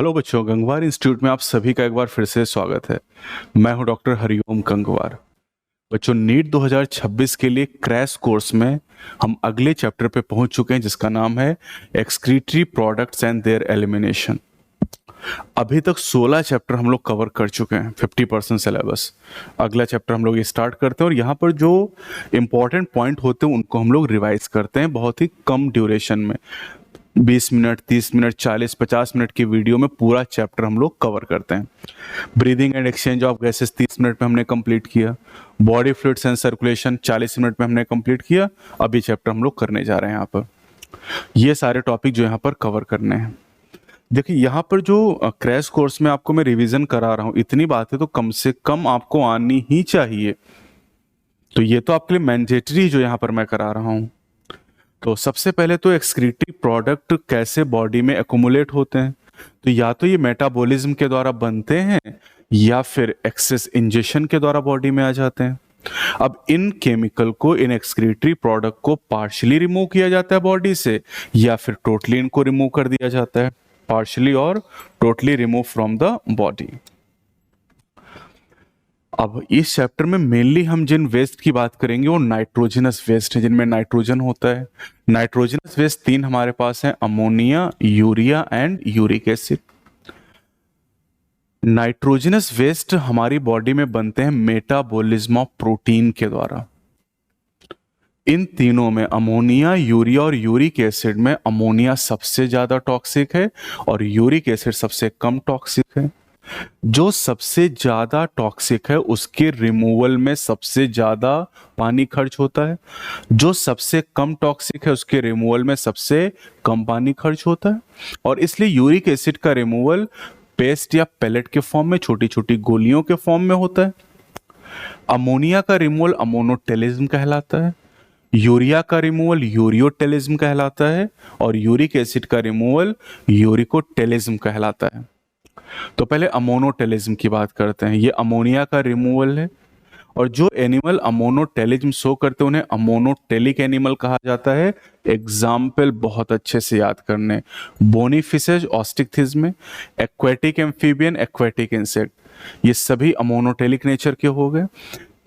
Hello बच्चों, Gangwar institute में आप सभी का एक बार फिर से स्वागत है। मैं हूं डॉक्टर हरिओम गंगवार। बच्चों, नीट 2026 के लिए क्रैश कोर्स में हम अगले चैप्टर पे पहुंच चुके हैं, जिसका नाम है excretory products and there elimination. अभी तक 16 चैप्टर हम लोग कवर कर चुके हैं, 50% सिलेबस। अगला चैप्टर हम लोग ये स्टार्ट करते हैं और यहाँ पर जो इम्पोर्टेंट पॉइंट होते हैं उनको हम लोग रिवाइज करते हैं बहुत ही कम ड्यूरेशन में। 20 मिनट, 30 मिनट, 40, 50 मिनट की वीडियो में पूरा चैप्टर हम लोग कवर करते हैं। Breathing and exchange of gases 30 minute में हमने कंप्लीट किया। Body fluids and circulation 40 minute में हमने कंप्लीट किया। अभी चैप्टर हम लोग करने जा रहे हैं यहाँ पर। ये सारे टॉपिक जो यहाँ पर कवर करने हैं। देखिए, यहाँ पर जो क्रैश कोर्स में आपको मैं रिवीजन करा रहा हूँ, इतनी बातें तो कम से कम आपको आनी ही चाहिए। तो ये तो आपके लिए मैंडेटरी जो यहाँ पर मैं करा रहा हूँ। तो सबसे पहले तो एक्सक्रीटरी प्रोडक्ट कैसे बॉडी में एक्युमुलेट होते हैं। तो या तो ये मेटाबॉलिज्म के द्वारा बनते हैं या फिर एक्सेस इंजेक्शन के द्वारा बॉडी में आ जाते हैं। अब इन केमिकल को, इन एक्सक्रीटरी प्रोडक्ट को पार्शियली रिमूव किया जाता है बॉडी से, या फिर टोटली इनको रिमूव कर दिया जाता है। पार्शियली और totally remove from the body. अब इस चैप्टर में मेनली हम जिन वेस्ट की बात करेंगे वो नाइट्रोजनस वेस्ट है, जिनमें नाइट्रोजन होता है। नाइट्रोजनस वेस्ट 3 हमारे पास है: ammonia, urea and uric acid. Nitrogenous waste हमारी बॉडी में बनते हैं मेटाबॉलिज्म ऑफ प्रोटीन के द्वारा। इन तीनों में अमोनिया, यूरिया और यूरिक एसिड में अमोनिया सबसे ज्यादा टॉक्सिक है और यूरिक एसिड सबसे कम टॉक्सिक है। जो सबसे ज्यादा टॉक्सिक है उसके रिमूवल में सबसे ज्यादा पानी खर्च होता है। जो सबसे कम टॉक्सिक है उसके रिमूवल में सबसे कम पानी खर्च होता है। और इसलिए यूरिक एसिड का रिमूवल पेस्ट या पेलेट के फॉर्म में, छोटी छोटी गोलियों के फॉर्म में होता है। अमोनिया का रिमूवल अमोनोटेलिज्म कहलाता है। यूरिया का रिमूवल यूरियोटेलिज्म कहलाता है और यूरिक एसिड का रिमूवल यूरिकोटेलिज्म कहलाता है। तो पहले अमोनोटेलिज्म की बात करते हैं। ये अमोनिया का रिमूवल है और जो एनिमल अमोनोटेलिज्म शो करते हैं उन्हें अमोनोटेलिक एनिमल कहा जाता है। एग्जाम्पल बहुत अच्छे से याद करने: bony fishes, osteichthyes, aquatic amphibian, aquatic insect, ये सभी अमोनोटेलिक नेचर के हो गए।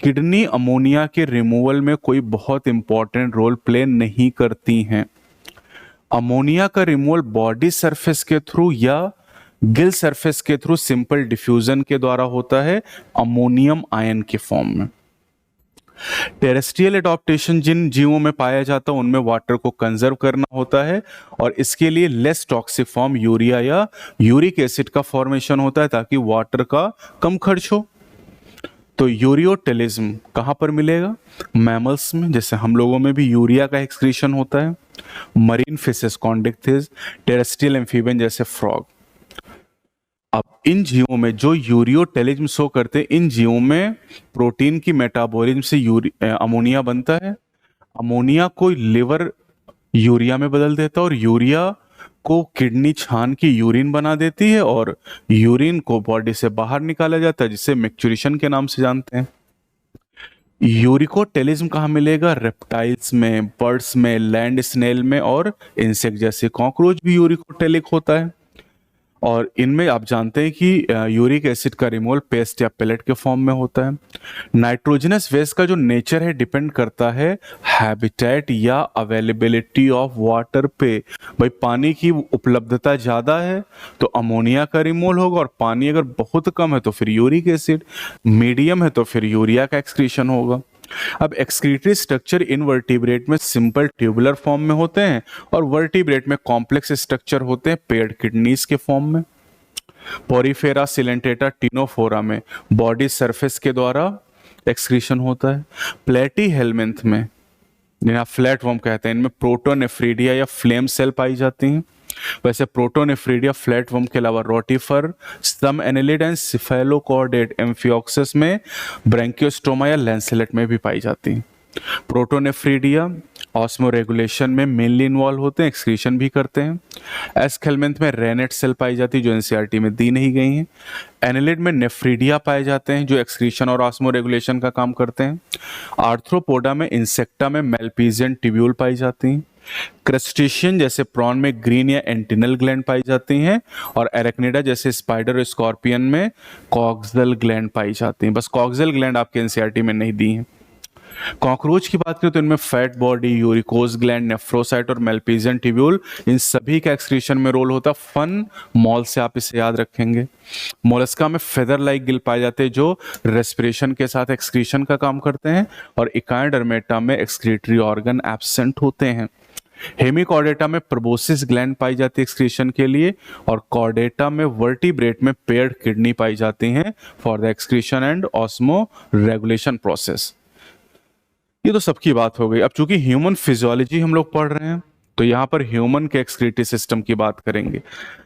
किडनी अमोनिया के रिमूवल में कोई बहुत इंपॉर्टेंट रोल प्ले नहीं करती हैं। अमोनिया का रिमूवल बॉडी सरफेस के थ्रू या गिल सरफेस के थ्रू सिंपल डिफ्यूजन के द्वारा होता है, अमोनियम आयन के फॉर्म में। टेरेस्ट्रियल एडॉप्टेशन जिन जीवों में पाया जाता है उनमें वाटर को कंजर्व करना होता है और इसके लिए लेस टॉक्सिक फॉर्म यूरिया या यूरिक एसिड का फॉर्मेशन होता है ताकि वाटर का कम खर्च हो। तो यूरियोटेलिज्म कहाँ पर मिलेगा? मैमल्स में, जैसे हम लोगों में भी यूरिया का एक्सक्रीशन होता है। मरीन फिशेस, कॉन्डिक्थिस, टेरेस्ट्रियल एम्फीबियन जैसे फ्रॉग। अब इन जीवों में जो यूरियोटेलिज्म शो करते हैं, इन जीवों में प्रोटीन की मेटाबॉलिज्म से अमोनिया बनता है। अमोनिया को लिवर यूरिया में बदल देता है और यूरिया को किडनी छान की यूरिन बना देती है और यूरिन को बॉडी से बाहर निकाला जाता है, जिसे मैक्चुरेशन के नाम से जानते हैं। यूरिकोटेलिज्म कहाँ मिलेगा? रेप्टाइल्स में, बर्ड्स में, लैंड स्नेल में और इंसेक्ट जैसे कॉकरोच भी यूरिकोटेलिक होता है। और इनमें आप जानते हैं कि यूरिक एसिड का रिमूवल पेस्ट या पेलेट के फॉर्म में होता है। नाइट्रोजनस वेस्ट का जो नेचर है डिपेंड करता है हैबिटेट या अवेलेबिलिटी ऑफ वाटर पे। भाई, पानी की उपलब्धता ज़्यादा है तो अमोनिया का रिमूवल होगा, और पानी अगर बहुत कम है तो फिर यूरिक एसिड, मीडियम है तो फिर यूरिया का एक्सक्रीशन होगा। अब एक्सक्रीटरी स्ट्रक्चर इनवर्टिब्रेट में सिंपल ट्यूबुलर फॉर्म में होते हैं और वर्टिब्रेट में कॉम्प्लेक्स स्ट्रक्चर होते हैं पेयर्ड किडनीज के फॉर्म में। पोरीफेरा, सिलेंटेटा, टिनोफोरा में बॉडी सरफेस के द्वारा एक्सक्रीशन होता है। प्लेटी हेलमिंथ में, जिन्हें आप फ्लैट वर्म कहते हैं, इनमें प्रोटोनेफ्रीडिया या फ्लेम सेल पाई जाती हैं। वैसे प्रोटोनेफ्रीडिया फ्लैट वर्म के अलावा rotifer, some annelid and cephalochordate amphioxus में, ब्रैंकियोस्टोमा या लैंसेलेट में भी पाई जाती हैं। प्रोटोनेफ्रीडिया ऑस्मो रेगुलेशन में मेनली इन्वॉल्व होते हैं, एक्सक्रीशन भी करते हैं। एस्केलमेंथ में रेनेट सेल पाई जाती है जो एनसीईआरटी में दी नहीं गई हैं। एनेलिड में नेफ्रीडिया पाए जाते हैं जो एक्सक्रीशन और ऑस्मो रेगुलेशन का काम करते हैं। आर्थ्रोपोडा में, इंसेक्टा में मेल्पीजियन ट्यूब्यूल पाई जाती हैं। क्रस्टेशियन जैसे प्रॉन में ग्रीन या एंटिनल ग्लैंड पाई जाती हैं, और एरेक्निडा जैसे स्पाइडर और स्कॉर्पियन में कॉक्सल ग्लैंड पाई जाती हैं। बस कॉक्सल ग्लैंड आपके एनसीईआरटी में नहीं दी हैं। कॉकरोच की बात करें तो इनमें फैट बॉडी, यूरिकोज ग्लैंड, नेफ्रोसाइट और मेल्पिजियन ट्यूब्यूल, इन सभी का एक्सक्रीशन में रोल होता है। फन मॉल से आप इसे याद रखेंगे। मोलस्का में फेदर लाइक गिल पाए जाते हैं जो रेस्पिरेशन के साथ एक्सक्रीशन का काम करते हैं, और इकाइडर्मेटा में एक्सक्रीटरी ऑर्गन एब्सेंट होते हैं। हेमिकॉर्डेटा में प्रोबोसिस ग्लैंड पाई जाती है एक्सक्रीशन के लिए, और कॉर्डेटा में वर्टिब्रेट में पेयर्ड किडनी पाई जाती हैं for the excretion and osmo regulation process. ये तो सबकी बात हो गई। अब चूंकि ह्यूमन फिजियोलॉजी हम लोग पढ़ रहे हैं तो यहाँ पर ह्यूमन के एक्सक्रीटरी सिस्टम की बात करेंगे।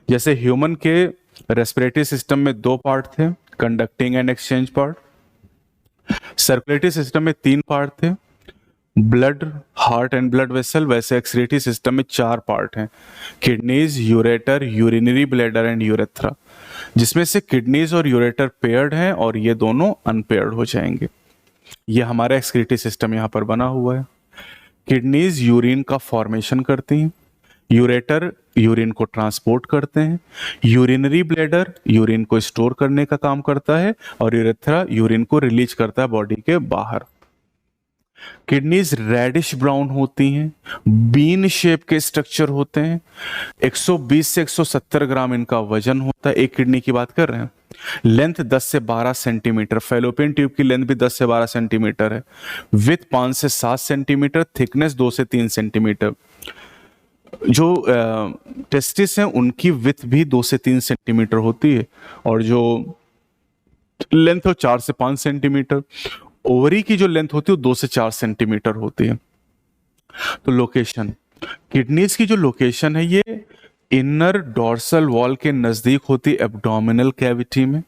जैसे ह्यूमन के रेस्पिरेटरी सिस्टम में दो पार्ट थे, conducting and exchange part. Circulatory system में तीन पार्ट थे, blood, heart and blood vessel. वैसे एक्सक्रीटरी सिस्टम में चार पार्ट हैं, kidneys, ureter, urinary bladder and urethra, जिसमें से किडनीज और यूरेटर पेयर्ड हैं और ये दोनों अनपेयर्ड हो जाएंगे। ये हमारा एक्सक्रीटरी सिस्टम यहाँ पर बना हुआ है। किडनीज यूरिन का फॉर्मेशन करती हैं, यूरेटर यूरिन को ट्रांसपोर्ट करते हैं, यूरिनरी ब्लैडर यूरिन को स्टोर करने का काम करता है, और यूरेथ्रा यूरिन को रिलीज करता है बॉडी के बाहर। किडनीज रेडिश ब्राउन होती हैं, बीन शेप के स्ट्रक्चर होते हैं, 120 से 170 ग्राम इनका वजन होता है। एक किडनी की बात कर रहे हैं। लेंथ 10 से 12 सेंटीमीटर, फेलोपियन ट्यूब की लेंथ भी 10 से 12 सेंटीमीटर है। विथ 5 से 7 सेंटीमीटर, थिकनेस 2 से 3 सेंटीमीटर। जो टेस्टिस हैं उनकी विथ भी 2 से 3 सेंटीमीटर होती है, और जो लेंथ है 4 से 5 सेंटीमीटर। ओवरी की जो लेंथ होती है वो 2 से 4 सेंटीमीटर होती है। तो लोकेशन, किडनीज की जो लोकेशन है ये इनर डोर्सल वॉल के नजदीक होती है, एब्डोमिनल कैविटी में,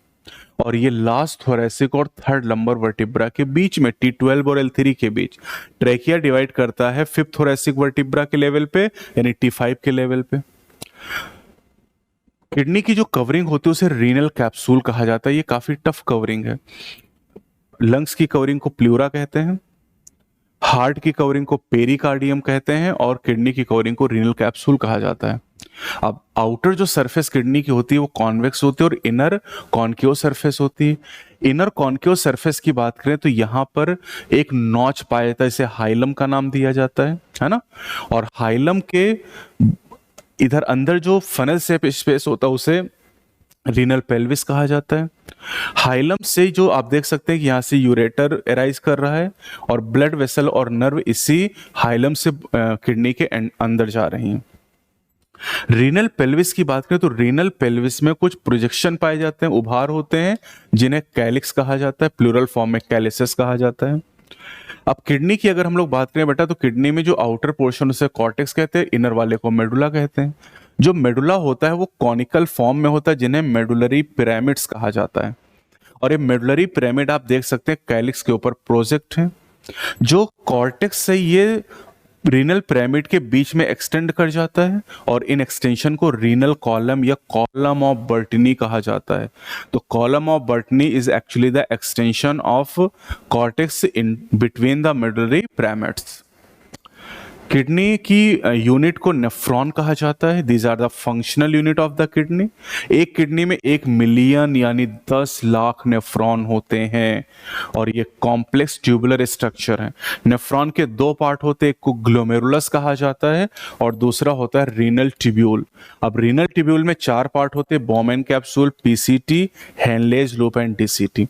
और ये लास्ट थोरेसिक और थर्ड लंबर वर्टिब्रा के बीच में, T12 और L3 के बीच। ट्रेकिया डिवाइड करता है फिफ्थ थोरेसिक वर्टिब्रा के लेवल पे, यानी T5 के लेवल पे। किडनी की जो कवरिंग होती है उसे रीनल कैप्सूल कहा जाता है। ये काफी टफ कवरिंग है। लंग्स की कवरिंग को प्लूरा कहते हैं, हार्ट की कवरिंग को पेरिकार्डियम कहते हैं, और किडनी की कवरिंग को रीनल कैप्सूल कहा जाता है। अब आउटर जो सरफेस किडनी की होती है वो कॉन्वेक्स होती है, और इनर कॉन्केव सरफेस होती है। इनर कॉन्केव सरफेस की बात करें तो यहाँ पर एक नॉच पाया जाता है, इसे हाइलम का नाम दिया जाता है ना। और हाइलम के इधर अंदर जो फनल शेप स्पेस होता है उसे रीनल पेल्विस कहा जाता है। हाइलम से जो आप देख सकते हैं कि यहाँ से यूरेटर एराइज कर रहा है, और ब्लड वेसल और नर्व इसी हाइलम से किडनी के अंदर जा रही हैं। रीनल पेल्विस की बात करें तो रीनल पेल्विस में कुछ प्रोजेक्शन पाए जाते हैं, उभार होते हैं, जिन्हें कैलिक्स कहा जाता है, प्लूरल फॉर्म में कैलिसेस कहा जाता है। अब किडनी की अगर हम लोग बात करें बेटा, तो किडनी में जो आउटर पोर्शन उसे कॉर्टेक्स कहते हैं, इनर वाले को मेडुला कहते हैं। जो मेडुला होता है वो कॉनिकल फॉर्म में होता है, जिन्हें मेडुलरी पिरामिड्स कहा जाता है। और ये मेडुलरी पिरामिड आप देख सकते हैं कैलिक्स के ऊपर प्रोजेक्ट है। जो कॉर्टेक्स से ये रीनल पिरामिड के बीच में एक्सटेंड कर जाता है, और इन एक्सटेंशन को रीनल कॉलम या कॉलम ऑफ बर्टनी कहा जाता है। तो column of Bertini is actually the extension of cortex in between the medullary pyramids. Kidney की यूनिट को नेफ्रॉन कहा जाता है। These are the functional unit of the kidney. एक किडनी में 1 मिलियन यानी 10 लाख नेफ्रॉन होते हैं, और ये कॉम्प्लेक्स ट्यूबुलर स्ट्रक्चर है। नेफ्रॉन के दो पार्ट होते हैं, एक को ग्लोमेरुलस कहा जाता है और दूसरा होता है रीनल ट्यूब्यूल। अब रीनल ट्यूब्यूल में 4 पार्ट होते हैं, Bowman capsule, PCT, Henle's loop and DCT.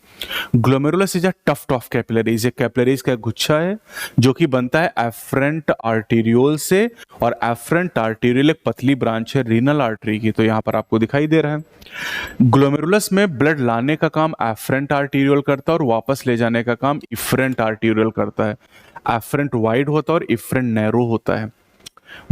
Glomerulus is a tuft of capillaries. ये कैपिलरीज का गुच्छा है जो कि बनता है एफरेंट आर्टेरियोल से, और एफरेंट आर्टेरियोल एक पतली ब्रांच है रीनल आर्टरी की, तो यहां पर आपको दिखाई दे रहा है। ग्लोमेरुलस में ब्लड लाने का काम एफरेंट आर्टेरियोल करता है और वापस ले जाने का काम इफरेंट आर्टेरियोल करता है। एफरेंट वाइड होता है और इफरेंट नैरो होता है।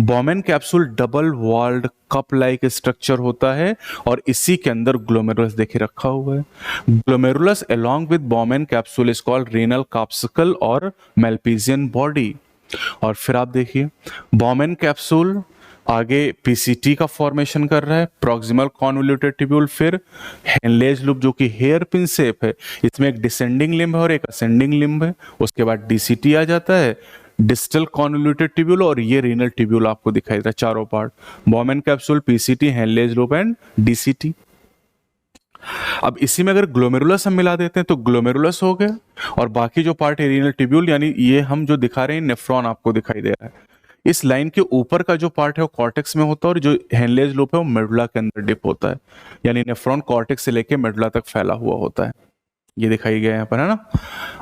Bowman capsule double walled cup like structure होता है, और इसी के अंदर ग्लोमेरुलस देखिए रखा हुआ है। Glomerulus along with Bowman capsule is called renal corpuscle और मेल्पिजियन बॉडी। और फिर आप देखिए बोमेन कैप्सूल आगे पीसीटी का फॉर्मेशन कर रहा है, प्रॉक्सिमल कॉन्वोल्यूटेड ट्यूब्यूल, फिर हेनलेज लूप जो कि हेयर पिन शेप है, इसमें एक डिसेंडिंग लिम्ब है और एक असेंडिंग लिम्ब है। उसके बाद डीसीटी आ जाता है, डिस्टल कॉन्वोल्यूटेड ट्यूब्यूल और ये रीनल ट्यूब्यूल आपको दिखाई दे रहा है, चारों part, Bowman capsule, PCT, Henle's loop and DCT. अब इसी में अगर ग्लोमेरुलस हम मिला देते हैं तो ग्लोमेरुलस हो गया, और बाकी जो पार्ट है रीनल ट्यूब्यूल, यानी ये हम जो दिखा रहे हैं नेफ्रॉन आपको दिखाई दे रहा है। इस लाइन के ऊपर का जो पार्ट है वो कॉर्टेक्स में होता है, और जो हेनलेज लूप है वो मेडुला के अंदर डिप होता है, यानी नेफ्रॉन कॉर्टेक्स से लेके मेडुला तक फैला हुआ होता है। ये दिखाई गया यहाँ पर, है ना।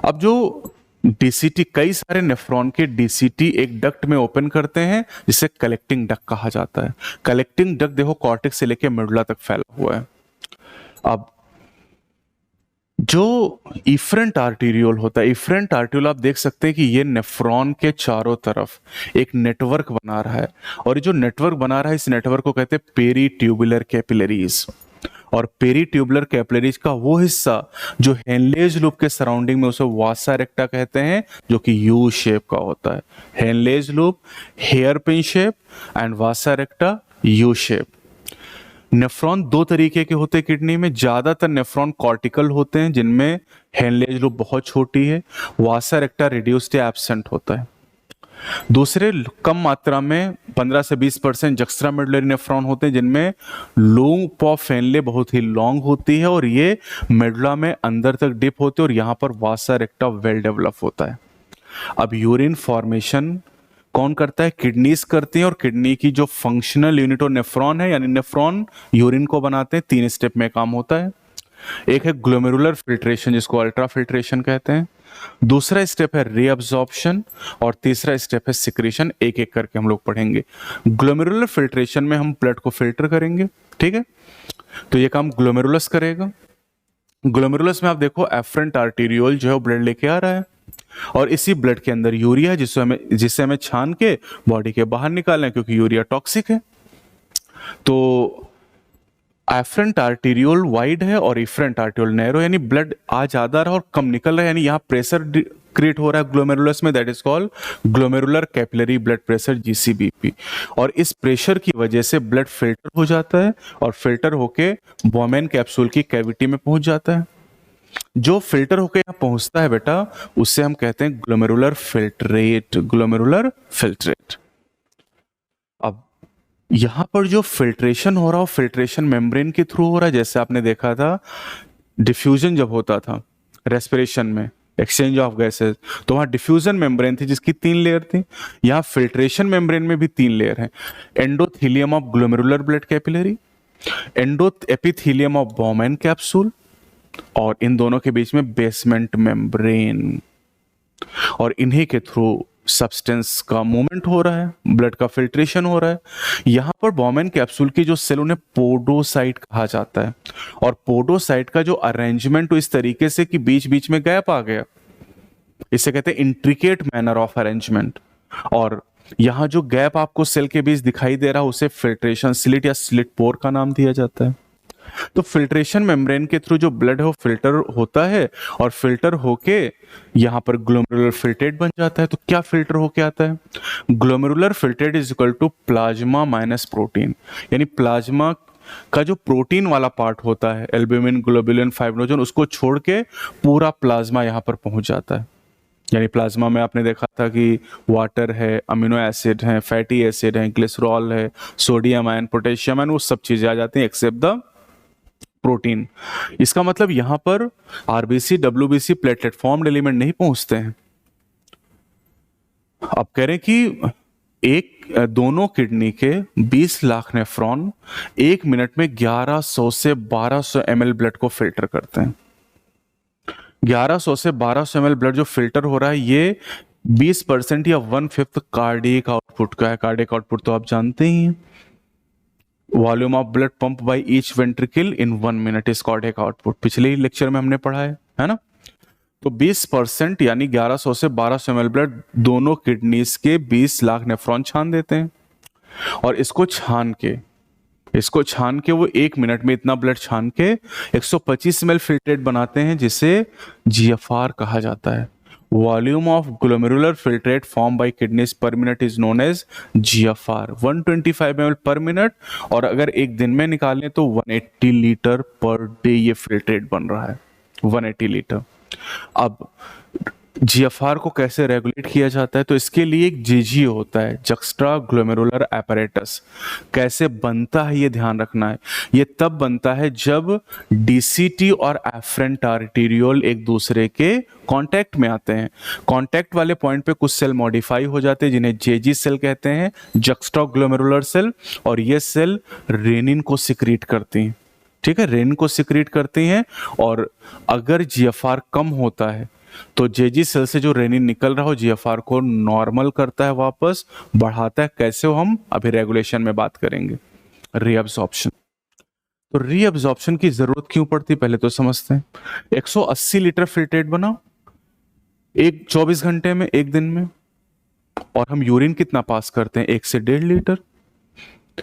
अब जो डीसीटी, कई सारे नेफ्रॉन के डीसीटी एक डक्ट में ओपन करते हैं जिसे कलेक्टिंग डक्ट कहा जाता है। कलेक्टिंग डक्ट देखो कॉर्टेक्स से लेके मेडुला तक फैला हुआ है। अब जो इफरेंट आर्टीरियोल होता है, इफरेंट आर्टीरियोल आप देख सकते हैं कि ये नेफ्रॉन के चारों तरफ एक नेटवर्क बना रहा है, और ये जो नेटवर्क बना रहा है इस नेटवर्क को कहते हैं पेरी ट्यूबुलर कैपिलरीज। और पेरी ट्यूबुलर कैपिलरीज का वो हिस्सा जो हेनलेज लूप के सराउंडिंग में, उसे वासा रेक्टा कहते हैं, जो कि यू शेप का होता है। Henle's loop hair pin shape and vasa recta U shape. Nephron दो तरीके के होते हैं किडनी में, ज्यादातर नेफ्रॉन कॉर्टिकल होते हैं जिनमें हेनलेज लूप बहुत छोटी है, वासा रेक्टा रिड्यूस्ड या एब्सेंट होता है। दूसरे कम मात्रा में 15 से 20% जक्स्ट्रा मेडुलरी नेफ्रॉन होते हैं जिनमें लूप ऑफ हेनले बहुत ही लॉन्ग होती है, और ये मेडुला में अंदर तक डिप होते हैं, और यहाँ पर वासा रेक्टा वेल डेवलप होता है। अब यूरिन फॉर्मेशन कौन करता है? किडनीज करती हैं, और किडनी की जो फंक्शनल यूनिट और नेफ्रॉन है, यानी नेफ्रॉन यूरिन को बनाते हैं। 3 स्टेप में काम होता है। एक है ग्लोमेरुलर फिल्ट्रेशन जिसको अल्ट्रा फिल्ट्रेशन कहते हैं, दूसरा स्टेप है रीअब्जॉर्प्शन, और तीसरा स्टेप है सिक्रीशन। एक एक करके हम लोग पढ़ेंगे। ग्लोमेरुलर फिल्ट्रेशन में हम ब्लड को फिल्टर करेंगे, ठीक है, तो ये काम ग्लोमेरुलस करेगा। ग्लोमेरुलस में आप देखो एफरेंट आर्टीरियोल जो है ब्लड लेके आ रहा है, और इसी ब्लड के अंदर यूरिया है जिसे हमें छान के बॉडी के बाहर निकालना है, क्योंकि यूरिया टॉक्सिक है। तो एफरेंट आर्टीरियोल वाइड है और इफरेंट आर्टीरियोल नैरो, यानी ब्लड आ ज्यादा रहा और कम निकल रहा है, यानी यहाँ प्रेशर क्रिएट हो रहा है ग्लोमेरुलस में, that is called glomerular capillary blood pressure, GCBP. और इस प्रेशर की वजह से ब्लड फिल्टर हो जाता है, और फिल्टर होके बॉमेन कैप्सूल की कैविटी में पहुंच जाता है। जो फिल्टर होके यहाँ पहुंचता है बेटा, उससे हम कहते हैं ग्लोमेरुलर फिल्ट्रेट, ग्लोमेरुलर फिल्ट्रेट। अब यहां पर जो फिल्ट्रेशन हो रहा हो, फिल्ट्रेशन मेम्ब्रेन के थ्रू हो रहा है। जैसे आपने देखा था डिफ्यूजन जब होता था रेस्पिरेशन में, एक्सचेंज ऑफ गैसेस, तो वहां डिफ्यूजन मेम्ब्रेन थी जिसकी 3 लेयर थी। यहाँ फिल्ट्रेशन मेम्ब्रेन में भी 3 लेयर है। Endothelium of glomerular blood capillary, endo epithelium of Bowman capsule, और इन दोनों के बीच में बेसमेंट मेम्ब्रेन, और इन्हीं के थ्रू सब्सटेंस का मूवमेंट हो रहा है, ब्लड का फिल्ट्रेशन हो रहा है। यहां पर बॉमेन कैप्सूल की जो सेल, उन्हें पोडोसाइट कहा जाता है, और पोडोसाइट का जो अरेंजमेंट इस तरीके से कि बीच बीच में गैप आ गया, इसे कहते हैं इंट्रिकेट मैनर ऑफ अरेंजमेंट। और यहां जो गैप आपको सेल के बीच दिखाई दे रहा है उसे फिल्ट्रेशन स्लिट या स्लिट पोर का नाम दिया जाता है। तो फिल्ट्रेशन मेम्ब्रेन के थ्रू जो ब्लड है वो फिल्टर होता है, और फिल्टर होके यहां पर ग्लोमेरुलर फिल्ट्रेट बन जाता है। तो क्या फिल्टर होके आता है? Glomerular filtrate is equal to plasma minus protein, यानी प्लाज्मा का जो प्रोटीन वाला पार्ट होता है, एल्ब्यूमिन, ग्लोबुलिन, फाइब्रिनोजन, उसको छोड़ के पूरा प्लाज्मा यहां पर पहुंच जाता है। यानी प्लाज्मा में आपने देखा था कि वाटर है, अमीनो एसिड है, फैटी एसिड है, ग्लिसरॉल है, सोडियम आयन, पोटेशियम आयन, वो सब चीजें आ जाती हैं एक्सेप्ट द प्रोटीन। इसका मतलब यहां पर RBC, WBC, platelet formed element नहीं पहुंचते हैं। अब कह रहे हैं कि दोनों किडनी के 20 लाख नेफ्रॉन 1 मिनट में 1100 से 1200 ml ब्लड को फिल्टर करते हैं। 1100 से 1200 ml ब्लड जो फिल्टर हो रहा है, ये 20% या 1/5 कार्डियक आउटपुट का है। कार्डियक आउटपुट तो आप जानते ही हैं, volume of blood pump by each ventricle in 1 minute is cardiac output. पिछले ही लेक्चर में हमने पढ़ा है ना। तो 20% यानी 1100 से 1200 ml ब्लड दोनों किडनीज के 20 लाख नेफ्रॉन छान देते हैं, और इसको छान के वो 1 मिनट में इतना ब्लड छान के 125 ml फिल्ट्रेट बनाते हैं, जिसे जीएफआर कहा जाता है। Volume of glomerular filtrate form by kidneys per minute is known as GFR, 125 ml per minute, और अगर एक दिन में निकालें तो 180 लीटर पर डे ये फिल्ट्रेट बन रहा है, 180 लीटर। अब जीएफआर को कैसे रेगुलेट किया जाता है, तो इसके लिए एक जीजीओ होता है, जक्स्ट्रा ग्लोमेरुलर apparatus। कैसे बनता है ये ध्यान रखना है। ये तब बनता है जब डीसीटी और एफरेंट आर्टेरियोल एक दूसरे के कांटेक्ट में आते हैं। कांटेक्ट वाले पॉइंट पे कुछ सेल मॉडिफाई हो जाते हैं जिन्हें जेजी सेल कहते हैं, जक्स्ट्रा ग्लोमेरुलर सेल, और ये सेल रेनिन को सिक्रीट करती हैं। ठीक है, रेनिन को सिक्रीट करती हैं, और अगर जीएफआर कम होता है तो जेजी सेल से जो रेनिन निकल रहा हो जीएफआर को नॉर्मल करता है, वापस बढ़ाता है। कैसे हो, हम अभी रेगुलेशन में बात करेंगे। रीअब्जॉर्प्शन, तो रीअब्जॉर्प्शन की जरूरत क्यों पड़ती पहले तो समझते हैं। 180 लीटर फिल्ट्रेट बनाओ एक 24 घंटे में, एक दिन में, और हम यूरिन कितना पास करते हैं, 1 से 1.5 लीटर,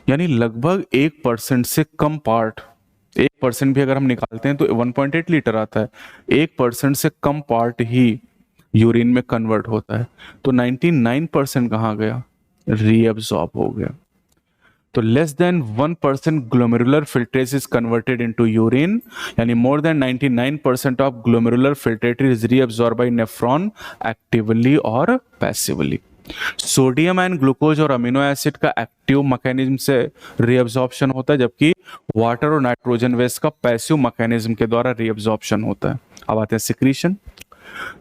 यानी लगभग 1% से कम पार्ट, 1% भी अगर हम निकालते हैं तो 1.8 लीटर आता है। 1% से कम पार्ट ही यूरिन में कन्वर्ट होता है, तो 99% कहाँ गया, रीअब्सॉर्ब हो गया। तो less than 1% glomerular filtrate is converted into urine, यानी more than 99% of glomerular filtrate is reabsorb by nephron actively और पैसिवली। सोडियम एंड ग्लूकोज और अमीनो एसिड का एक्टिव मैकेनिज्म से रीअब्जॉर्प्शन होता है, जबकि वाटर और नाइट्रोजन वेस्ट का पैसिव मैकेनिज्म के द्वारा रीअब्जॉर्प्शन होता है। अब आते हैं सिक्रीशन।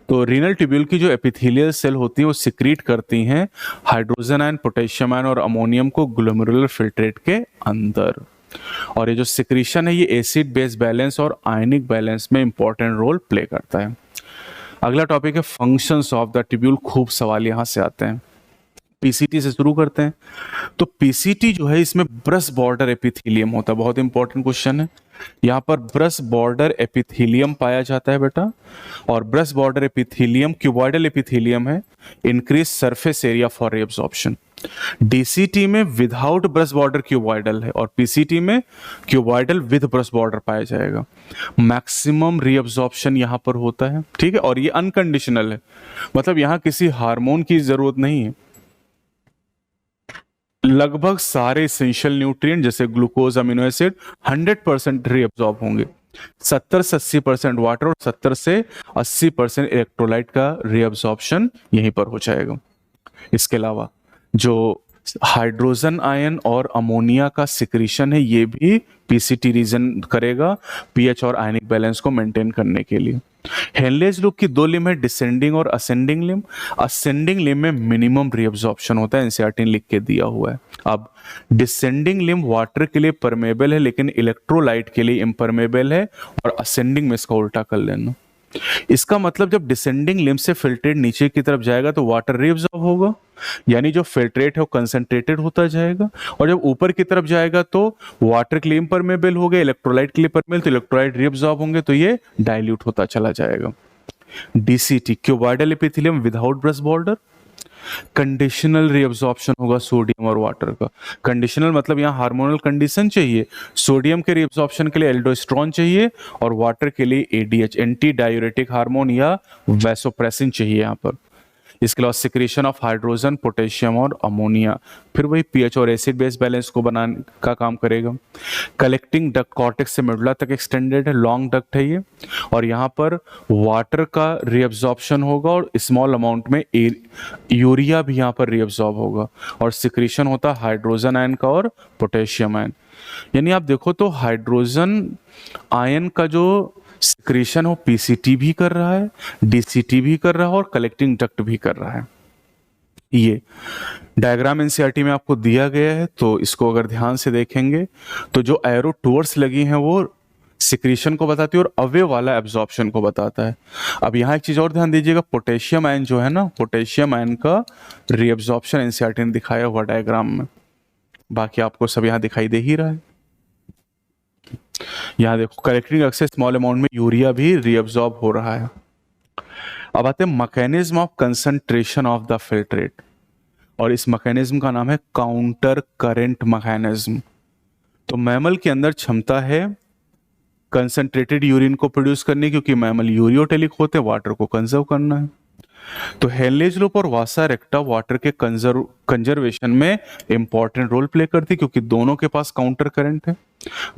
तो रीनल ट्यूब्यूल की जो एपिथेलियल सेल होती है वो सिक्रीट करती हैं हाइड्रोजन आयन, पोटेशियम आयन और अमोनियम को ग्लोमेरुलर फिल्ट्रेट के अंदर। और ये जो सिक्रीशन है ये एसिड बेस बैलेंस और आयनिक बैलेंस में इंपॉर्टेंट रोल प्ले करता है। अगला टॉपिक है फंक्शंस ऑफ द ट्यूब्यूल। खूब सवाल यहां से आते हैं। पीसीटी से शुरू करते हैं। तो पीसीटी जो है इसमें ब्रश बॉर्डर एपिथेलियम होता है, बहुत इंपॉर्टेंट क्वेश्चन है। यहाँ पर ब्रश बॉर्डर एपिथेलियम पाया जाता है बेटा, और brush border epithelium cuboidal epithelium है, increase surface area for reabsorption. DCT में विदाउट ब्रश बॉर्डर क्यूबॉइडल है, और पीसीटी में क्यूबॉइडल विद ब्रश बॉर्डर पाया जाएगा। मैक्सिमम रीअब्जॉर्प्शन यहाँ पर होता है, ठीक है, और ये अनकंडीशनल है, मतलब यहाँ किसी हार्मोन की जरूरत नहीं है। लगभग सारे इसेंशियल न्यूट्रिएंट जैसे ग्लूकोज, अमीनो एसिड 100% रीअब्सॉर्ब होंगे। 70 से 80% वाटर और 70 से 80% इलेक्ट्रोलाइट का रीअब्सॉर्प्शन यहीं पर हो जाएगा। इसके अलावा जो हाइड्रोजन आयन और अमोनिया का सिक्रीशन है ये भी पीसीटी रीजन करेगा पीएच और आयनिक बैलेंस को मेंटेन करने के लिए। हेनलेज लूप की दो लिम्ब है, डिसेंडिंग और असेंडिंग लिम्ब। असेंडिंग लिम्ब में मिनिमम रीअब्जॉर्प्शन होता है, एनसीईआरटी ने लिख के दिया हुआ है। अब डिसेंडिंग लिम्ब वाटर के लिए परमेबल है लेकिन इलेक्ट्रोलाइट के लिए इम्परमेबल है, और असेंडिंग में इसका उल्टा कर लेना। इसका मतलब जब डिसेंडिंग लिम्ब से फिल्ट्रेट नीचे की तरफ जाएगा तो वाटर रीअब्सॉर्ब होगा, यानी जो फिल्ट्रेट है वो कंसंट्रेटेड होता जाएगा, और जब ऊपर की तरफ जाएगा तो वाटर के लिए इम्परमेबल हो गया, इलेक्ट्रोलाइट के लिए परमेबल, तो इलेक्ट्रोलाइट रीअब्सॉर्ब होंगे तो ये डाइल्यूट होता चला जाएगा। DCT cuboidal epithelium without brush border. Conditional reabsorption होगा सोडियम और वाटर का। कंडीशनल मतलब यहाँ हार्मोनल कंडीशन चाहिए, सोडियम के रीअब्जॉर्प्शन के लिए एल्डोस्टेरोन चाहिए, और वाटर के लिए एडीएच एंटी डायूरेटिक हार्मोन या वैसोप्रेसिन चाहिए यहाँ पर। इसके अलावा सिक्रीशन ऑफ हाइड्रोजन, पोटेशियम और अमोनिया, फिर वही पीएच और एसिड बेस बैलेंस को बनाने का काम करेगा। कलेक्टिंग डक्ट कॉर्टेक्स से मेडुला तक एक्सटेंडेड है, लॉन्ग डक्ट है ये, और यहाँ पर वाटर का रीअब्जॉर्प्शन होगा और स्मॉल अमाउंट में यूरिया भी यहाँ पर रीअब्जॉर्ब होगा, और सिक्रीशन होता है हाइड्रोजन आयन का और पोटेशियम आयन। यानी आप देखो तो हाइड्रोजन आयन का जो सिक्रीशन हो पीसीटी भी कर रहा है, डीसीटी भी कर रहा है, और कलेक्टिंग डक्ट भी कर रहा है। ये डायग्राम एनसीईआरटी में आपको दिया गया है, तो इसको अगर ध्यान से देखेंगे तो जो एरो टूवर्ड्स लगी हैं वो सिक्रीशन को बताती है और अवे वाला एब्जॉर्प्शन को बताता है। अब यहाँ एक चीज और ध्यान दीजिएगा, पोटेशियम आयन जो है ना, पोटेशियम आयन का रीअब्जॉर्प्शन एनसीईआरटी ने दिखाया हुआ डायग्राम में, बाकी आपको सब यहाँ दिखाई दे ही रहा है। यहाँ देखो कलेक्टिंग डक्ट से स्मॉल अमाउंट में यूरिया भी रीअब्सॉर्ब हो रहा है। अब आते हैं mechanism of concentration of the filtrate, और इस मैकेनिज्म का नाम है काउंटर करंट मैकेनिज्म। तो मैमल के अंदर क्षमता है कंसंट्रेटेड यूरिन को प्रोड्यूस करने, क्योंकि मैमल यूरियोटेलिक होते हैं, वाटर को कंजर्व करना है। तो हेनलेज लूप और वासा रेक्टा वाटर के कंजर्वेशन में इंपॉर्टेंट रोल प्ले करती, क्योंकि दोनों के पास काउंटर करंट है,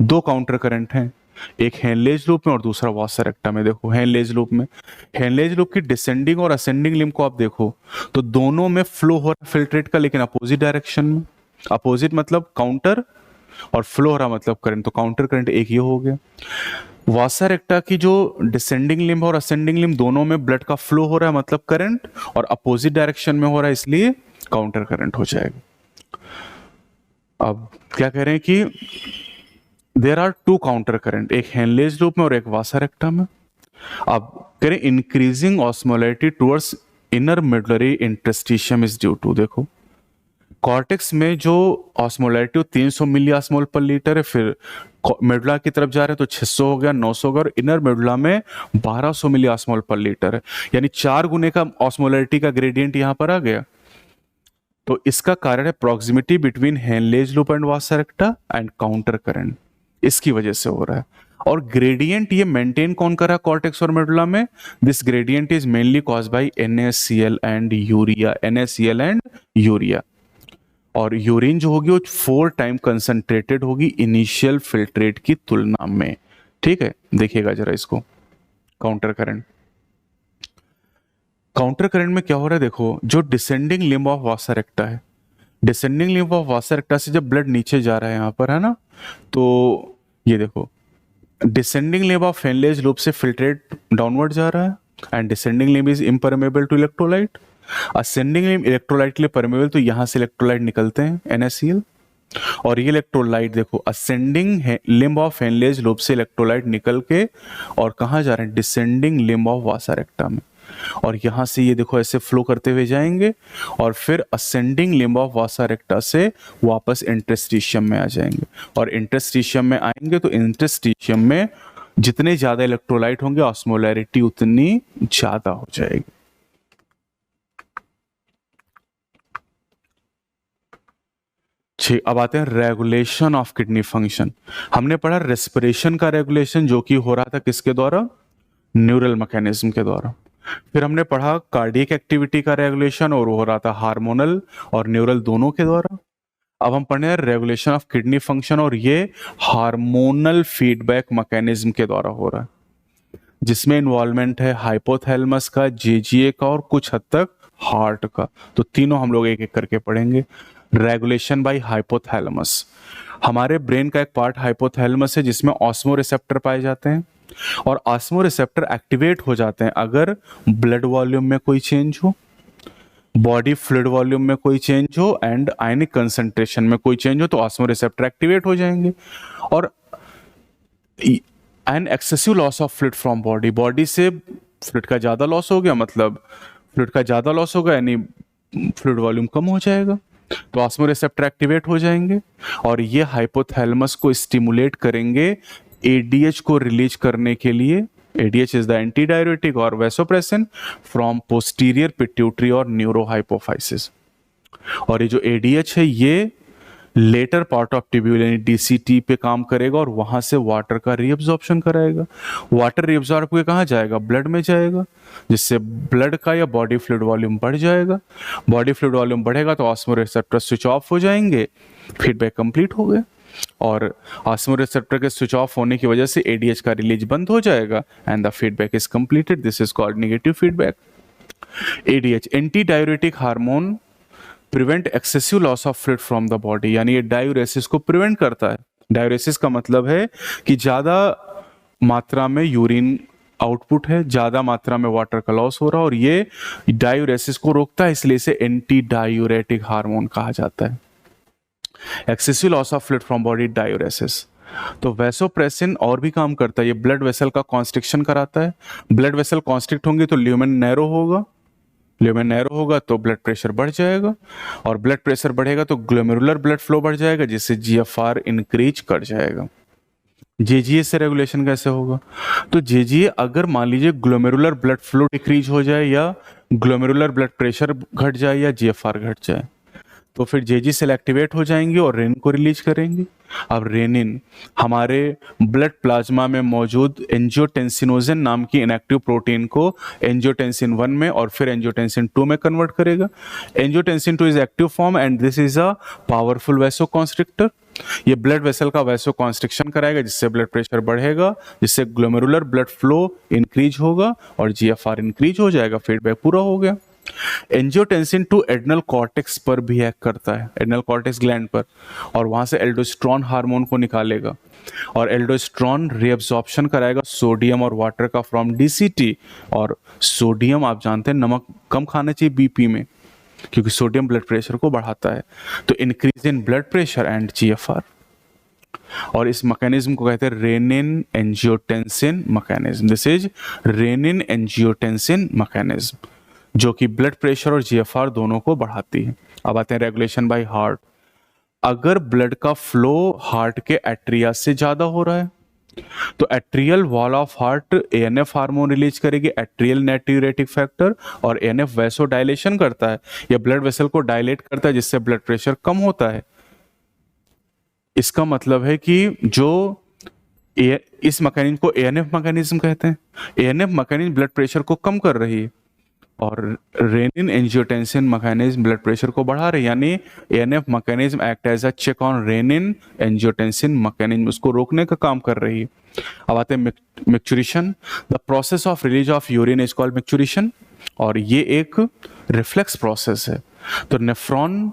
दो काउंटर करंट हैं, एक हेनलेज लूप में और दूसरा वासा रेक्टा में। देखो हेनलेज लूप में, हेनलेज लूप की डिसेंडिंग और असेंडिंग लिम्ब को आप देखो तो दोनों में फ्लो हो रहा है फिल्ट्रेट का, लेकिन अपोजिट डायरेक्शन में। अपोजिट मतलब काउंटर, और फ्लो हो रहा मतलब करंट, तो काउंटर करंट एक ये हो गया। वासा रेक्टा की जो डिसेंडिंग लिम्ब और असेंडिंग लिम्ब दोनों में ब्लड का फ्लो हो रहा है मतलब करंट, और अपोजिट डायरेक्शन में हो रहा है इसलिए काउंटर करंट हो जाएगा। अब क्या कह रहे हैं कि there are two counter current, एक हेनलेज लूप में और एक वासा रेक्टा में। अब कह रहे increasing osmolarity towards inner medullary interstitium is due to, देखो कॉर्टेक्स में जो osmolarity 300 milli osmole per litre है, फिर मेडुला की तरफ जा रहे हैं तो 600 हो गया, 900 हो गया, और इनर मेडुला में 1200 मिली ऑस्मोल पर लीटर है, यानी 4 गुने का ऑस्मोलैरिटी का ग्रेडियंट यहां पर आ गया। तो इसका कारण है proximity between Henle's loop and vasa रेक्टा and counter current, इसकी वजह से हो रहा है। और ग्रेडियंट ये मेंटेन कौन कर रहा है कॉर्टेक्स और मेडुला में? This gradient is mainly caused by NaCl and urea, NaCl and urea. और यूरिन जो होगी वो 4 टाइम कंसंट्रेटेड होगी इनिशियल फिल्ट्रेट की तुलना में। ठीक है, देखिएगा जरा इसको, काउंटर करंट। काउंटर करंट में क्या हो रहा है, देखो जो descending limb of vasa recta है, descending limb of vasa recta से जब ब्लड नीचे जा रहा है यहां पर, है ना, तो ये देखो descending limb of Henle's loop से फिल्ट्रेट डाउनवर्ड जा रहा है, and descending limb is impermeable to electrolyte. Ascending limb electrolyte के लिए परमेबल, तो यहां से इलेक्ट्रोलाइट निकलते हैं NaCl, और ये इलेक्ट्रोलाइट देखो ascending limb of Henle's loop से इलेक्ट्रोलाइट निकल के और कहां जा रहे हैं, descending limb of vasa recta में, और यहां से ये देखो ऐसे फ्लो करते हुए जाएंगे और फिर ascending limb of vasa recta से वापस इंटरस्टिशियम में आ जाएंगे, और इंटरस्टिशियम में आएंगे तो इंटरस्टिशियम में जितने ज्यादा इलेक्ट्रोलाइट होंगे ऑस्मोलैरिटी उतनी ज्यादा हो जाएगी। अब आते हैं रेगुलेशन ऑफ किडनी फंक्शन। हमने पढ़ा रेस्पिरेशन का रेगुलेशन जो कि हो रहा था किसके द्वारा, न्यूरल मैकेनिज्म के द्वारा। फिर हमने पढ़ा कार्डियक एक्टिविटी का रेगुलेशन, और वो हो रहा था हार्मोनल और न्यूरल दोनों के द्वारा। अब हम पढ़ने हैं रेगुलेशन ऑफ किडनी फंक्शन, और ये हार्मोनल फीडबैक मैकेनिज्म के द्वारा हो रहा है, जिसमें इन्वॉल्वमेंट है हाइपोथैलेमस का, JGA का, और कुछ हद तक हार्ट का। तो तीनों हम लोग एक एक करके पढ़ेंगे। रेगुलेशन बाय हाइपोथैलेमस, हमारे ब्रेन का एक पार्ट हाइपोथैलेमस है जिसमें ऑस्मो रिसेप्टर पाए जाते हैं, और ऑस्मो रिसेप्टर एक्टिवेट हो जाते हैं अगर ब्लड वॉल्यूम में कोई चेंज हो, बॉडी फ्लूइड वॉल्यूम में कोई चेंज हो, एंड आयनिक कंसंट्रेशन में कोई चेंज हो, तो ऑस्मो रिसेप्टर एक्टिवेट हो जाएंगे। और an excessive loss of fluid from body, body से फ्लूइड का ज्यादा लॉस हो गया मतलब फ्लूइड का ज्यादा लॉस होगा, यानी फ्लूइड वॉल्यूम कम हो जाएगा, तो ऑस्मो रिसेप्टर एक्टिवेट हो जाएंगे, और ये हाइपोथैलेमस को स्टिमुलेट करेंगे ADH को रिलीज करने के लिए। ADH is the anti diuretic और वैसोप्रेसिन फ्रॉम पोस्टीरियर पिट्यूटरी और न्यूरोहाइपोफाइसिस। और ये जो ADH है ये लेटर पार्ट ऑफ ट्यूब्यूल यानी DCT पे काम करेगा, और वहां से वाटर का रीअब्जॉर्प्शन कराएगा। वाटर रीअब्जॉर्ब के कहाँ जाएगा, ब्लड में जाएगा, जिससे ब्लड का या बॉडी फ्लूइड वॉल्यूम बढ़ जाएगा। बॉडी फ्लूइड वॉल्यूम बढ़ेगा तो ऑस्मो रिसेप्टर स्विच ऑफ हो जाएंगे, फीडबैक कंप्लीट हो गया, और ऑस्मो रिसेप्टर के स्विच ऑफ होने की वजह से ADH का रिलीज बंद हो जाएगा, and the feedback is completed. This is called negative feedback. ADH anti diuretic hormone prevent excessive loss of fluid from the body, यानी ये डायूरेसिस को प्रिवेंट करता है। डायूरेसिस का मतलब है कि ज्यादा मात्रा में यूरिन आउटपुट है, ज्यादा मात्रा में वाटर का लॉस हो रहा है, और ये डायूरेसिस को रोकता है, इसलिए इसे एंटी डायूरेटिक हार्मोन कहा जाता है। Excessive loss of fluid from body, diuresis. तो वैसोप्रेसिन और भी काम करता है, ये ब्लड वेसल का कॉन्स्ट्रिक्शन कराता है। ब्लड वेसल कॉन्स्ट्रिक्ट होंगे तो ल्यूमेन नैरो होगा, ल्यूमेन नैरो होगा तो ब्लड प्रेशर बढ़ जाएगा, और ब्लड प्रेशर बढ़ेगा तो ग्लोमेरुलर ब्लड फ्लो बढ़ जाएगा, जिससे GFR इंक्रीज कर जाएगा। JGA से रेगुलेशन कैसे होगा, तो JGA अगर मान लीजिए ग्लोमेरुलर ब्लड फ्लो डिक्रीज हो जाए, या ग्लोमेरुलर ब्लड प्रेशर घट जाए, या GFR घट जाए, तो फिर जेजी सेल एक्टिवेट हो जाएंगी और रेनिन को रिलीज करेंगी। अब रेनिन हमारे ब्लड प्लाज्मा में मौजूद एंजियोटेंसिनोजन नाम की इनएक्टिव प्रोटीन को एंजियोटेंसिन 1 में और फिर एंजियोटेंसिन 2 में कन्वर्ट करेगा। Angiotensin 2 is active form and this is a powerful vasoconstrictor. ये ब्लड वेसल का वैसोकॉन्स्ट्रिक्शन कराएगा, जिससे ब्लड प्रेशर बढ़ेगा, जिससे ग्लोमेरुलर ब्लड फ्लो इंक्रीज होगा और जीएफआर इंक्रीज हो जाएगा। फीडबैक पूरा हो गया। एंजियोटेंसिन 2 एड्रेनल कॉर्टेक्स पर भी एक्ट करता है, एड्रेनल कॉर्टेक्स ग्लैंड पर, और वहां से एल्डोस्टेरोन हार्मोन को निकालेगा और एल्डोस्टेरोन रीअब्जॉर्प्शन कराएगा सोडियम और वाटर का फ्रॉम डीसीटी। और सोडियम आप जानते हैं नमक कम खाना चाहिए बीपी में, क्योंकि सोडियम ब्लड प्रेशर को बढ़ाता है। तो increase in blood pressure and GFR, और इस मैकेनिज्म को कहते हैं rennin angiotensin mechanism. This is rennin angiotensin mechanism, जो कि ब्लड प्रेशर और जीएफआर दोनों को बढ़ाती है। अब आते हैं रेगुलेशन बाय हार्ट। अगर ब्लड का फ्लो हार्ट के एट्रिया से ज्यादा हो रहा है तो atrial wall of heart ANF hormone release करेगी, एट्रियल नाट्रियूरेटिक फैक्टर, और एएनएफ वैसो डायलेशन करता है, यह ब्लड वेसल को डायलेट करता है, जिससे ब्लड प्रेशर कम होता है। इसका मतलब है कि जो इस मैकेनिज्म को एएनएफ मैकेनिज्म कहते हैं। एएनएफ मैकेनिज्म ब्लड प्रेशर को कम कर रही है और renin angiotensin mechanism blood pressure को बढ़ा रही है, यानी ANF mechanism act as a check on renin angiotensin mechanism, उसको रोकने का काम कर रही है। अब आते हैं micturition. The process of release of urine is called micturition, और ये एक रिफ्लेक्स प्रोसेस है। तो नेफ्रॉन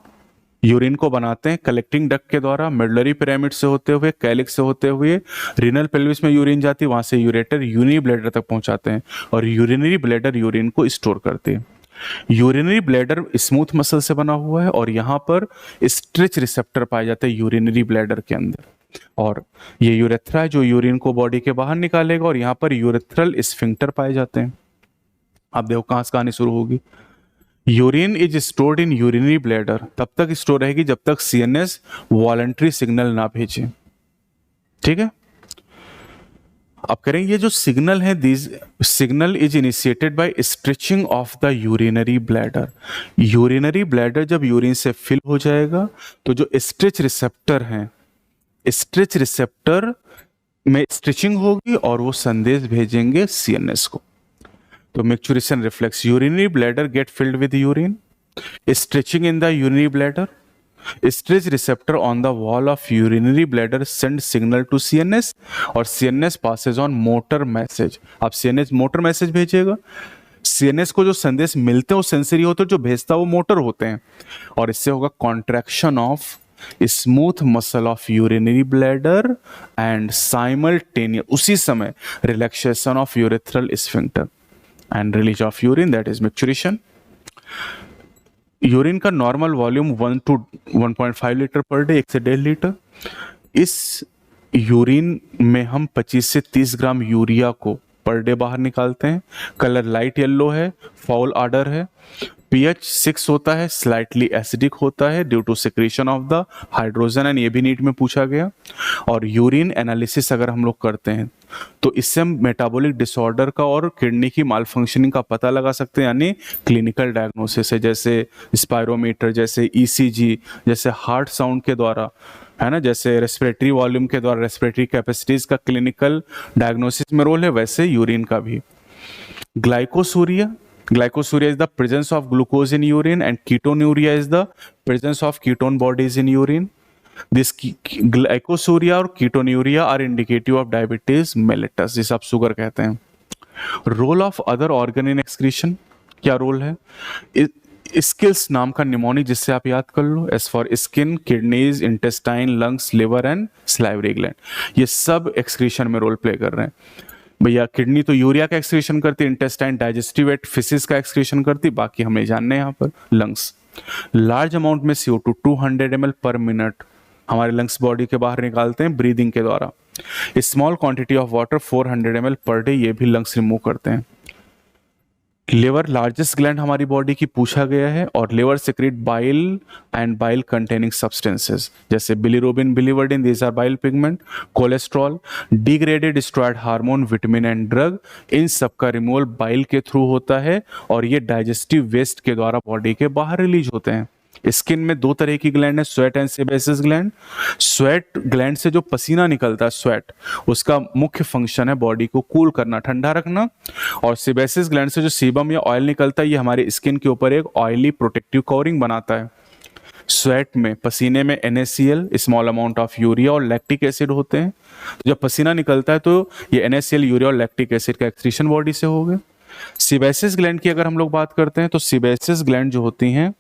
यूरिन को बनाते हैं कलेक्टिंग डक्ट के द्वारा, मेडुलरी पिरामिड से होते हुए, कैलिक्स से होते हुए रीनल पेल्विस में यूरिन जाती है, वहां से यूरेटर यूरिनरी ब्लैडर तक पहुंचाते हैं और यूरिनरी ब्लैडर यूरिन को स्टोर करते हैं। यूरिनरी ब्लैडर स्मूथ मसल से बना हुआ है और यहाँ पर स्ट्रेच रिसेप्टर पाए जाते हैं यूरिनरी ब्लैडर के अंदर, और ये यूरेथ्रा है जो यूरिन को बॉडी के बाहर निकालेगा, और यहाँ पर यूरेथ्रल स्फिंक्टर पाए जाते हैं। अब देखो कहाँ से कहानी शुरू होगी। Urine is stored in urinary bladder, तब तक स्टोर रहेगी जब तक सीएनएस वॉलंटरी सिग्नल ना भेजे। ठीक है, अब करेंगे ये जो सिग्नल है, this signal is initiated by stretching of the urinary bladder. Urinary bladder जब यूरिन से फिल हो जाएगा तो जो स्ट्रेच रिसेप्टर हैं, स्ट्रेच रिसेप्टर में स्ट्रेचिंग होगी और वो संदेश भेजेंगे सीएनएस को। तो micturition reflex, urinary bladder get filled with urine, stretching in the urinary bladder, stretch receptor on the wall of urinary bladder send signal to CNS और CNS passes on motor message. अब CNS motor message भेजेगा, CNS को जो संदेश मिलते हैं वो sensory होते हैं, जो भेजता है वो मोटर होते हैं, और इससे होगा contraction of smooth muscle of urinary bladder and simultaneous उसी समय relaxation of urethral sphincter and release of urine, that is micturition. Urine का normal volume 1 to 1.5 litre per day, 1 से 1.5 लीटर। इस यूरिन में हम 25 से 30 ग्राम यूरिया को per day बाहर निकालते हैं। कलर लाइट येलो है, फाउल ऑर्डर है, पीएच 6 होता है, स्लाइटली एसिडिक होता है due to secretion of the hydrogen, and ये भी नीट में पूछा गया। और यूरिन एनालिसिस अगर हम लोग करते हैं तो इससे हम मेटाबॉलिक डिसऑर्डर का और किडनी की माल फंक्शनिंग का पता लगा सकते हैं, यानी क्लिनिकल डायग्नोसिस है, जैसे स्पायरोमीटर, जैसे ईसीजी, जैसे हार्ट साउंड के द्वारा, है ना, जैसे रेस्पिरेटरी वॉल्यूम के द्वारा रेस्पिरेटरी कैपेसिटीज का क्लिनिकल डायग्नोसिस में रोल है, वैसे यूरिन का भी। Glycosuria, glycosuria is the presence of glucose in urine and ketonuria is the presence of ketone bodies in urine. This glycosuria और ketonuria are indicative of diabetes mellitus, जिसे आप sugar कहते हैं। Role of other organ in excretion, क्या role है? Skills नाम का mnemonic जिससे आप याद कर लो, S for skin, kidneys, intestine, lungs, liver and salivary gland, ये सब एक्सक्रीशन में रोल प्ले कर रहे हैं। भैया किडनी तो यूरिया का एक्सक्रीशन करती है, इंटेस्टाइन डाइजेस्टिव एट फिसिस का एक्सक्रीशन करती, बाकी हमें जानने हैं यहाँ पर लंग्स। लार्ज अमाउंट में CO2 200 ml पर मिनट हमारे लंग्स बॉडी के बाहर निकालते हैं ब्रीदिंग के द्वारा। Small quantity of water 400 ml per day, ये भी लंग्स रिमूव करते हैं। लिवर लार्जेस्ट ग्लैंड हमारी बॉडी की पूछा गया है, और liver secrete bile and bile containing substances जैसे bilirubin, biliverdin, these are bile pigment. Cholesterol, degraded steroid hormone, vitamin and drug, इन सब का रिमूवल बाइल के थ्रू होता है और ये डाइजेस्टिव वेस्ट के द्वारा बॉडी के बाहर रिलीज होते हैं। स्किन में दो तरह की ग्लैंड है, sweat and sebaceous gland. Sweat gland से जो पसीना निकलता है स्वेट, उसका मुख्य फंक्शन है बॉडी को कूल करना, ठंडा रखना। और सेबेसियस ग्लैंड से जो सीबम या ऑयल निकलता है, ये हमारे स्किन के ऊपर एक ऑयली प्रोटेक्टिव कवरिंग बनाता है। स्वेट में, पसीने में NaCl, small amount of urea और लैक्टिक एसिड होते हैं। तो जब पसीना निकलता है तो ये NaCl, यूरिया और लैक्टिक एसिड का एक्सक्रीशन बॉडी से हो गया। सीबेसियस ग्लैंड की अगर हम लोग बात करते हैं तो सीबेसियस ग्लैंड जो होती हैं,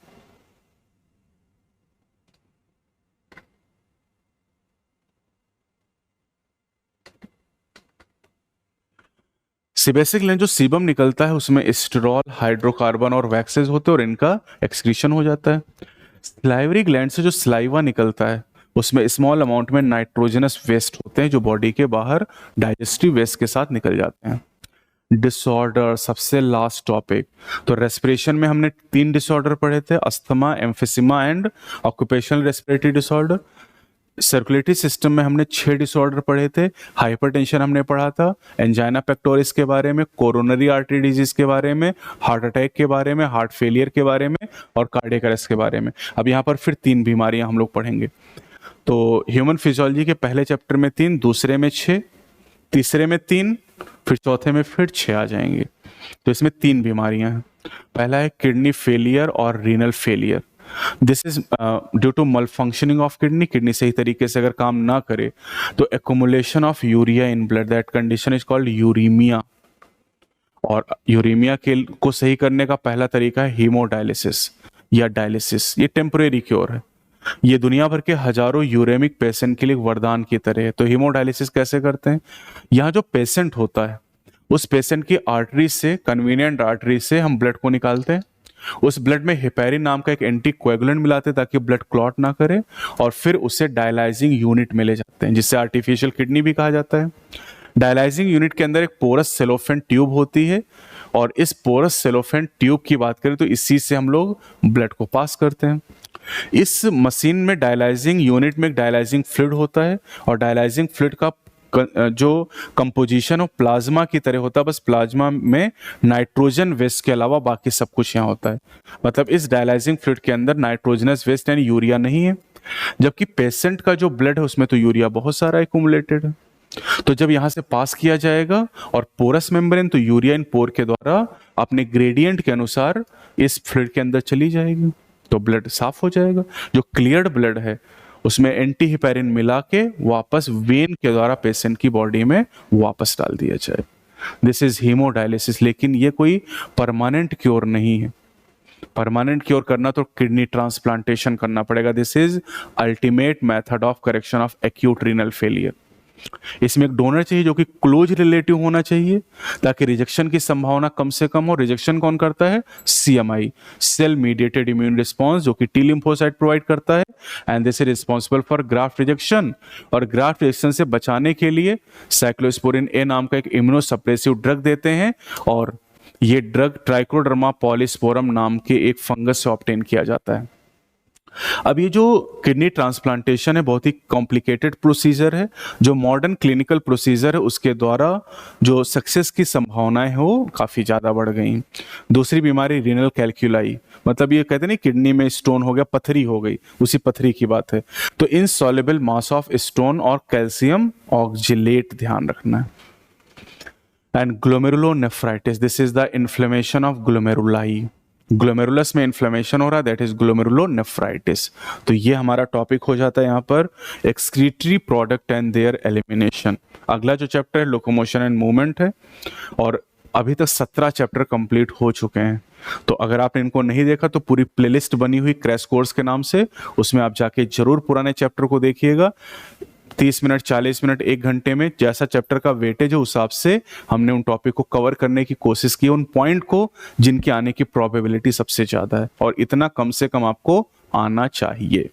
सीबेसिक ग्लैंड जो सीबम निकलता है उसमें एस्टेरॉल, हाइड्रोकार्बन और वैक्सेस होते हैं और इनका एक्सक्रीशन हो जाता है। स्लाइवरी ग्लैंड से जो स्लाइवा निकलता है उसमें स्मॉल अमाउंट में नाइट्रोजनस वेस्ट होते हैं जो बॉडी के बाहर डाइजेस्टिव वेस्ट के साथ निकल जाते हैं। डिसऑर्डर, सबसे लास्ट टॉपिक। तो रेस्पिरेशन में हमने 3 डिसऑर्डर पढ़े थे, asthma, emphysema and occupational respiratory disorder. Circulatory system में हमने 6 डिसऑर्डर पढ़े थे। हाइपरटेंशन हमने पढ़ा था, एंजाइना पेक्टोरिस के बारे में, कोरोनरी आर्टरी डिजीज के बारे में, हार्ट अटैक के बारे में, हार्ट फेलियर के बारे में और कार्डियक अरेस्ट के बारे में। अब यहाँ पर फिर 3 बीमारियां हम लोग पढ़ेंगे। तो ह्यूमन फिजियोलॉजी के पहले चैप्टर में 3, दूसरे में 6, तीसरे में 3, फिर चौथे में फिर 6 आ जाएंगे। तो इसमें 3 बीमारियां हैं। पहला है किडनी फेलियर और renal failure. This is due to malfunctioning of kidney. Kidney सही तरीके से अगर काम ना करे तो accumulation of urea in blood, that condition is called uremia. और यूरीमिया को सही करने का पहला तरीका है हीमोडायलिसिस या डायलिसिस। ये टेम्परेरी क्योर है, ये दुनिया भर के हजारों यूरेमिक पेशेंट के लिए वरदान की तरह है। तो हीमोडायलिसिस कैसे करते हैं? यहाँ जो पेशेंट होता है उस पेशेंट की आर्टरी से, कन्वीनियंट आर्टरी से हम ब्लड को निकालते हैं। उस ब्लड में हेपेरिन नाम का एक एंटी कोएगुलेंट मिलाते हैं ताकि ब्लड क्लॉट ना करे, और फिर उसे डायलाइजिंग यूनिट में ले जाते हैं जिससे आर्टिफिशियल किडनी भी कहा जाता है। डायलाइजिंग यूनिट के अंदर एक पोरस सेलोफेन ट्यूब होती है, और इस पोरस सेलोफेन ट्यूब की बात करें तो इसी से हम लोग ब्लड को पास करते हैं। इस मशीन में, डायलाइजिंग यूनिट में एक डायलाइजिंग फ्लूइड होता है, और डायलाइजिंग फ्लूइड का जो कंपोजिशन हो प्लाज्मा की तरह होता है, बस प्लाज्मा में नाइट्रोजन वेस्ट के अलावा बाकी सब कुछ यहाँ होता है। मतलब इस डायलाइजिंग फ्लूइड के अंदर नाइट्रोजनस वेस्ट यानी यूरिया नहीं है, जबकि पेशेंट का जो ब्लड है उसमें तो यूरिया बहुत सारा एक्यूमुलेटेड है। तो जब यहाँ से पास किया जाएगा और पोरस मेम्ब्रेन, तो यूरिया इन पोर के द्वारा अपने ग्रेडियंट के अनुसार इस फ्लूइड के अंदर चली जाएगी, तो ब्लड साफ हो जाएगा। जो क्लियर्ड ब्लड है उसमें एंटी हिपेरिन मिला के वापस वेन के द्वारा पेशेंट की बॉडी में वापस डाल दिया जाए। This is haemodialysis. लेकिन ये कोई परमानेंट क्योर नहीं है। परमानेंट क्योर करना तो किडनी ट्रांसप्लांटेशन करना पड़ेगा। This is ultimate method of correction of acute renal failure. इसमें एक डोनर चाहिए जो कि क्लोज रिलेटिव होना चाहिए ताकि रिजेक्शन की संभावना कम से कम हो। रिजेक्शन कौन करता है? CMI, cell mediated immune response, जो कि टी लिम्फोसाइट प्रोवाइड करता है, and this is responsible for graft rejection. और ग्राफ्ट रिजेक्शन से बचाने के लिए साइक्लोस्पोरिन A नाम का एक इम्यूनोसप्रेसिव ड्रग देते हैं, और ये ड्रग ट्राइकोडर्मा पॉलीस्पोरम नाम के एक फंगस से ऑब्टेन किया जाता है। अब ये जो किडनी ट्रांसप्लांटेशन है बहुत ही कॉम्प्लिकेटेड प्रोसीजर है। जो मॉडर्न क्लिनिकल प्रोसीजर है उसके द्वारा जो सक्सेस की संभावनाएं हैं वो काफ़ी ज़्यादा बढ़ गई। दूसरी बीमारी रीनल कैल्कुलाई, मतलब ये कहते नहीं किडनी में स्टोन हो गया, पथरी हो गई, उसी पथरी की बात है। तो इनसॉल्युबल मास ऑफ स्टोन और कैल्शियम ऑक्जिलेट ध्यान रखना है। And glomerulonephritis, this is the inflammation of glomeruli. Glomerulus में इन्फ्लेमेशन हो रहा है, दैट इज ग्लोमेरुलोनेफ्राइटिस। तो ये हमारा टॉपिक हो जाता है यहाँ पर excretory product and there elimination. अगला जो चैप्टर है लोकोमोशन एंड मूवमेंट है, और अभी तक 17 चैप्टर कंप्लीट हो चुके हैं। तो अगर आपने इनको नहीं देखा तो पूरी प्लेलिस्ट बनी हुई क्रैश कोर्स के नाम से, उसमें आप जाके जरूर पुराने चैप्टर को देखिएगा। 30 मिनट, 40 मिनट, 1 घंटे में जैसा चैप्टर का वेटेज है उस हिसाब से हमने उन टॉपिक को कवर करने की कोशिश की, उन पॉइंट को जिनके आने की प्रोबेबिलिटी सबसे ज्यादा है, और इतना कम से कम आपको आना चाहिए।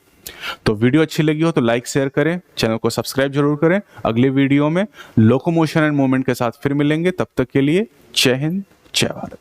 तो वीडियो अच्छी लगी हो तो लाइक शेयर करें, चैनल को सब्सक्राइब जरूर करें। अगले वीडियो में लोकोमोशन एंड मूवमेंट के साथ फिर मिलेंगे, तब तक के लिए जय हिंद, जय भारत।